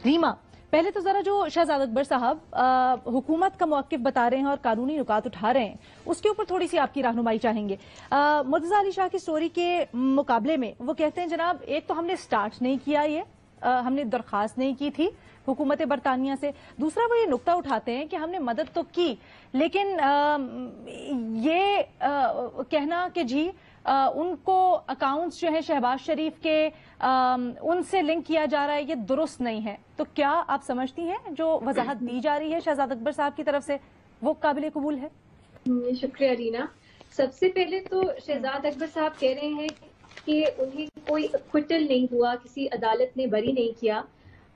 रीमा, पहले तो जरा जो शहजाद अकबर साहब हुकूमत का मौक़िफ़ बता रहे हैं और कानूनी नुकात उठा रहे हैं, उसके ऊपर थोड़ी सी आपकी रहनुमाई चाहेंगे। मुर्तज़ा अली शाह की स्टोरी के मुकाबले में वो कहते हैं जनाब, एक तो हमने स्टार्ट नहीं किया, ये हमने दरख्वास्त नहीं की थी हुकूमत बरतानिया से। दूसरा वो ये नुक्ता उठाते हैं कि हमने मदद तो की, लेकिन ये कहना कि जी उनको अकाउंट्स जो है शहबाज शरीफ के उनसे लिंक किया जा रहा है, ये दुरुस्त नहीं है। तो क्या आप समझती हैं जो वजाहत दी जा रही है शहजाद अकबर साहब की तरफ से वो काबिल कबूल है? शुक्रिया रीना। सबसे पहले तो शहजाद अकबर साहब कह रहे हैं कि उन्हें कोई एक्विटल नहीं हुआ, किसी अदालत ने बरी नहीं किया।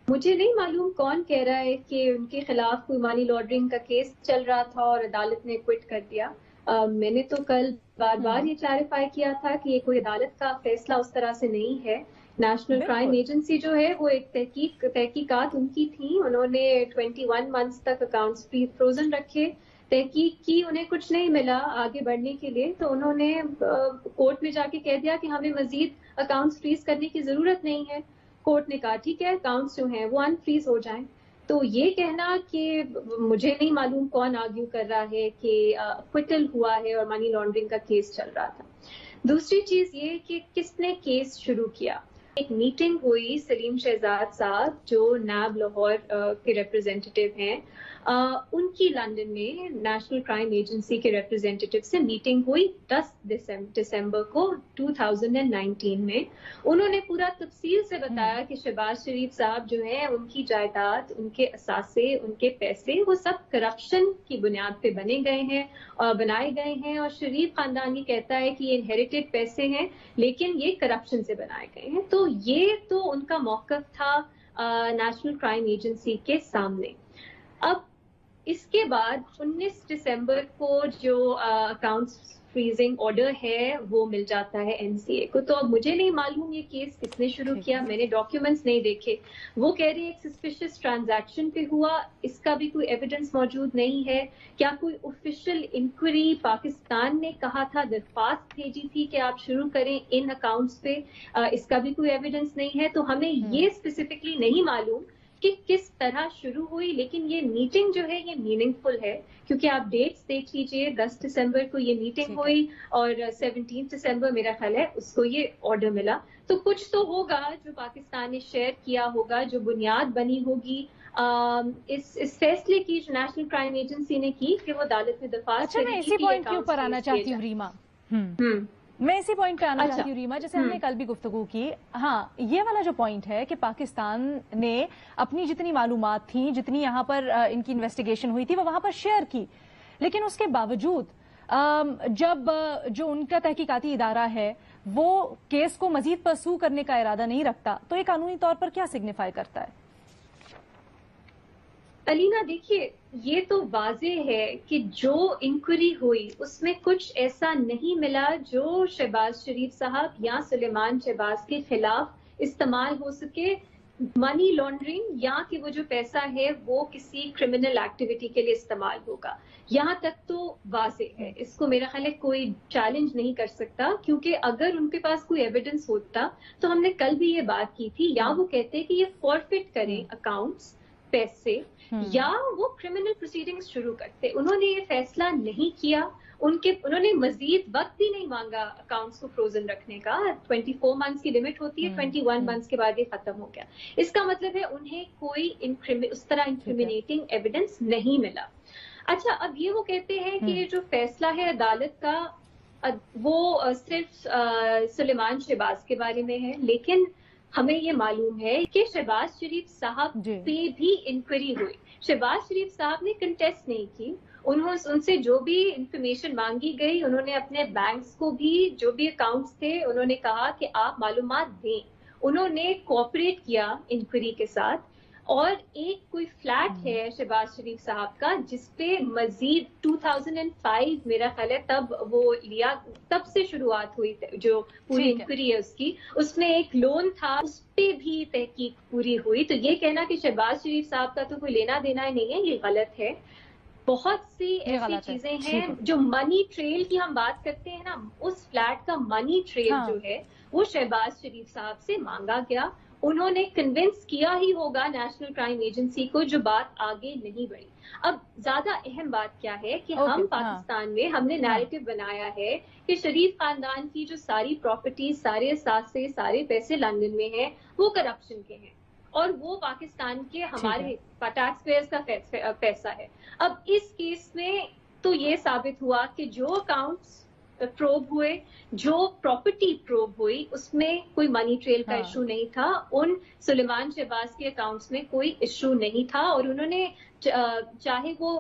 मुझे नहीं मालूम कौन कह रहा है कि उनके खिलाफ कोई मनी लॉन्ड्रिंग का केस चल रहा था और अदालत ने क्विट कर दिया। मैंने तो कल बार बार ये क्लैरिफाई किया था कि ये कोई अदालत का फैसला उस तरह से नहीं है। नेशनल क्राइम एजेंसी जो है वो एक तहकीकात उनकी थी, उन्होंने 21 मंथ्स तक अकाउंट्स फ्रोजन रखे, तहकीक की, उन्हें कुछ नहीं मिला आगे बढ़ने के लिए, तो उन्होंने कोर्ट में जाके कह दिया कि हमें मजीद अकाउंट्स फ्रीज करने की जरूरत नहीं है। कोर्ट ने कहा ठीक है, अकाउंट्स जो हैं वो अनफ्रीज हो जाएं। तो ये कहना कि मुझे नहीं मालूम कौन आर्ग्यू कर रहा है कि एक्विटल हुआ है और मनी लॉन्ड्रिंग का केस चल रहा था। दूसरी चीज ये कि किसने केस शुरू किया। एक मीटिंग हुई, सलीम शहजाद साहब जो नैब लाहौर के रिप्रेजेंटेटिव हैं, उनकी लंदन में नेशनल क्राइम एजेंसी के रिप्रेजेंटेटिव से मीटिंग हुई 10 दिसंबर को 2019 में। उन्होंने पूरा तफसील से बताया कि शहबाज शरीफ साहब जो हैं उनकी जायदाद, उनके असासे, उनके पैसे वो सब करप्शन की बुनियाद पे बनाए गए हैं और शरीफ खानदान ये कहता है कि ये इनहेरिटेड पैसे हैं लेकिन ये करप्शन से बनाए गए हैं। तो ये तो उनका मौक़िफ़ था नेशनल क्राइम एजेंसी के सामने। अब इसके बाद 19 दिसंबर को जो अकाउंट्स फ्रीजिंग ऑर्डर है वो मिल जाता है एनसीए को। तो अब मुझे नहीं मालूम ये केस किसने शुरू किया, मैंने डॉक्यूमेंट्स नहीं देखे। वो कह रहे हैं एक सस्पिशियस ट्रांजैक्शन पे हुआ, इसका भी कोई एविडेंस मौजूद नहीं है। क्या कोई ऑफिशियल इंक्वायरी पाकिस्तान ने कहा था, दरख्वास्त भेजी थी कि आप शुरू करें इन अकाउंट्स पे, इसका भी कोई एविडेंस नहीं है। तो हमें ये स्पेसिफिकली नहीं मालूम कि किस तरह शुरू हुई, लेकिन ये मीटिंग जो है ये मीनिंगफुल है क्योंकि आप डेट्स देख लीजिए, 10 दिसंबर को ये मीटिंग हुई और 17 दिसंबर मेरा ख्याल है उसको ये ऑर्डर मिला। तो कुछ तो होगा जो पाकिस्तान ने शेयर किया होगा, जो बुनियाद बनी होगी इस फैसले की जो नेशनल क्राइम एजेंसी ने की कि वो अदालत में दरख्वास्त मैं इसी पॉइंट के ऊपर आना चाहती हूँ रीमा। मैं इसी पॉइंट पे आना चाहती हूँ रीमा, जैसे हमने कल भी गुफ्तगू की। हाँ, ये वाला जो पॉइंट है कि पाकिस्तान ने अपनी जितनी मालूमात थी, जितनी यहाँ पर इनकी इन्वेस्टिगेशन हुई थी वो वहां पर शेयर की, लेकिन उसके बावजूद जब जो उनका तहकीकाती इदारा है वो केस को मजीद परसू करने का इरादा नहीं रखता, तो ये कानूनी तौर पर क्या सिग्निफाई करता है? अलीना देखिए, ये तो वाजे है कि जो इंक्वायरी हुई उसमें कुछ ऐसा नहीं मिला जो शहबाज शरीफ साहब या सुलेमान शहबाज के खिलाफ इस्तेमाल हो सके मनी लॉन्ड्रिंग, या कि वो जो पैसा है वो किसी क्रिमिनल एक्टिविटी के लिए इस्तेमाल होगा। यहाँ तक तो वाजे है, इसको मेरा ख्याल है कोई चैलेंज नहीं कर सकता, क्योंकि अगर उनके पास कोई एविडेंस होता तो हमने कल भी ये बात की थी, या वो कहते कि ये फॉरफिट करें अकाउंट्स, पैसे, या वो क्रिमिनल प्रोसीडिंग्स शुरू करते। उन्होंने ये फैसला नहीं किया, उन्होंने मजीद वक्त भी नहीं मांगा अकाउंट्स को फ्रोजन रखने का। 24 मंथ्स की लिमिट होती है, 21 मंथ्स के बाद ये खत्म हो गया। इसका मतलब है उन्हें कोई उस तरह इंक्रिमिनेटिंग एविडेंस नहीं मिला। अच्छा, अब ये वो कहते हैं कि ये जो फैसला है अदालत का वो सिर्फ सुलेमान शहबाज के बारे में है, लेकिन हमें ये मालूम है कि शहबाज शरीफ साहब पे भी इंक्वायरी हुई। शहबाज शरीफ साहब ने कंटेस्ट नहीं की, उनसे जो भी इंफॉर्मेशन मांगी गई उन्होंने अपने बैंक्स को भी, जो भी अकाउंट्स थे, उन्होंने कहा कि आप मालूमात दें। उन्होंने कोऑपरेट किया इंक्वायरी के साथ। और एक कोई फ्लैट है शहबाज शरीफ साहब का जिसपे मजीद 2005 मेरा ख्याल है तब वो लिया, तब से शुरुआत हुई जो पूरी इंक्वायरी है उसकी, उसमें एक लोन था, उस पे भी तहकीक पूरी हुई। तो ये कहना कि शहबाज शरीफ साहब का तो कोई लेना देना ही नहीं है, ये गलत है। बहुत सी ऐसी चीजें हैं जो मनी ट्रेल की हम बात करते हैं ना, उस फ्लैट का मनी ट्रेल जो है वो शहबाज शरीफ साहब से मांगा गया انہوں نے کنونس کیا ہی ہوگا نیشنل کرائم ایجنسی کو، جو بات آگے نہیں بڑھی. اب زیادہ اہم بات کیا ہے کہ ہم پاکستان میں ہم نے نیریٹو بنایا ہے کہ شریف خاندان کی جو ساری پراپرٹیز، سارے اثاثے، سارے پیسے لندن میں ہیں، وہ کرپشن کے ہیں اور وہ پاکستان کے ہمارے ٹیکس پیئرز کا پیسہ ہے. اب اس کیس میں تو یہ ثابت ہوا کہ جو اکاؤنٹس پروب ہوئے، جو پراپرٹی پروب ہوئی، اس میں کوئی منی ٹریل کا ایشو نہیں تھا. ان سلیمان شہباز کے اکاؤنٹس میں کوئی ایشو نہیں تھا اور انہوں نے چاہے وہ،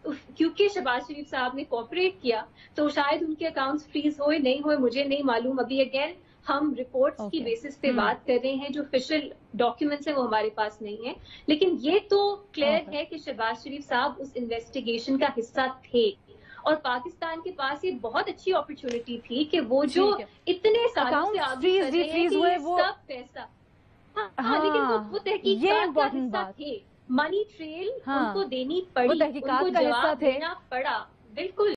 کیونکہ شہباز شریف صاحب نے کوآپریٹ کیا تو شاید ان کے اکاؤنٹس فریز ہوئے نہیں ہوئے مجھے نہیں معلوم. ابھی اگین ہم رپورٹس کی بیسس پہ بات کر رہے ہیں، جو آفیشیل ڈاکیومنٹس ہیں وہ ہمارے پاس نہیں ہیں، لیکن یہ تو کلیئر ہے کہ شہباز شریف صاحب اس انویسٹیگیشن کا حصہ تھے اور پاکستان کے پاس یہ بہت اچھی اپرچونٹی تھی کہ وہ جو اتنے سالوں سے آگے کر رہے ہیں کہ سب پیسہ، ہاں لیکن وہ تحقیقات کا حصہ تھے. منی ٹریل ان کو دینی پڑی، ان کو جواب دینا پڑا. بالکل.